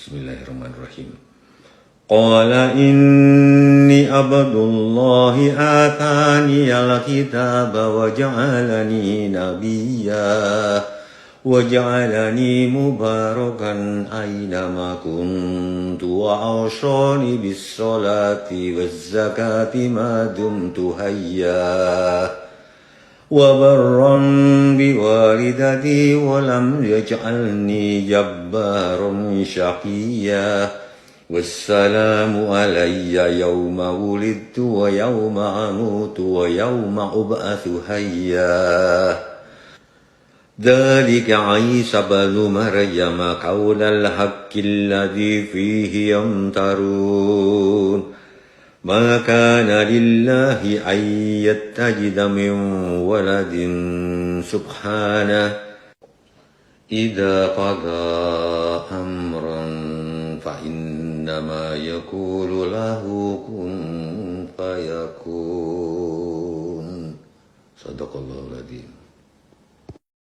Bismillahirrahmanirrahim. Qala inni abdullahi ataniyal kitaba wa ja'alani nabiyya wa ja'alani mubarakan aynama kuntu wa awsani bis salati waz zakati ma dumtu hayya وبرا بوالدتي ولم يجعلني جبارا شقيا والسلام علي يوم ولدت ويوم أموت ويوم أبعث حيا ذلك عيسى بن مريم قول الحق الذي فيه يمترون ما كان لله أن يتخذ من ولد سبحانه إذا قضى أمرا فإنما يقول له كن فيكون. صدق الله العظيم.